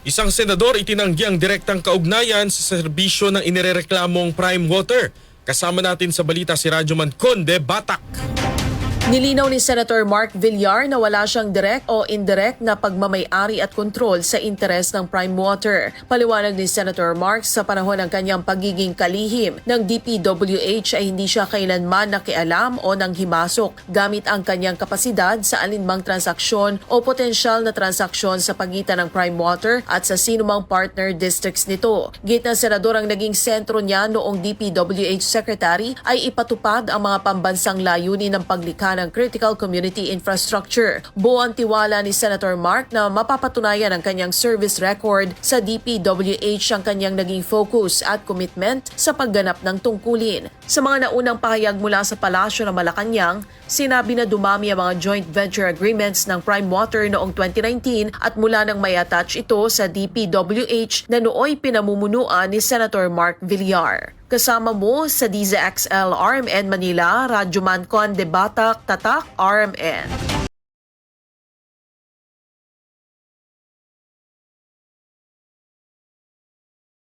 Isang senador itinanggi ang direktang kaugnayan sa serbisyo ng inirereklamong Prime Water. Kasama natin sa balita si Radyoman Conde Batak. Nilinaw ni Senator Mark Villar na wala siyang direct o indirect na pagmamay-ari at kontrol sa interes ng Prime Water. Paliwanag ni Senator Mark sa panahon ng kanyang pagiging kalihim ng DPWH ay hindi siya kailanman nakialam o nanghimasok gamit ang kanyang kapasidad sa alinmang transaksyon o potensyal na transaksyon sa pagitan ng Prime Water at sa sinumang partner districts nito. Git ng senador ang naging sentro niya noong DPWH Secretary ay ipatupad ang mga pambansang layunin ng paglikha ng critical community infrastructure. Buo ang tiwala ni Senator Mark na mapapatunayan ang kanyang service record sa DPWH ang kanyang naging focus at commitment sa pagganap ng tungkulin. Sa mga naunang pahayag mula sa Palasyo ng Malacanang, sinabi na dumami ang mga joint venture agreements ng Prime Water noong 2019 at mula nang may attach ito sa DPWH na nooy pinamumunuan ni Senator Mark Villar. Kasama mo sa DZXL RMN Manila, Radyoman Conde Batak, Tatak RMN.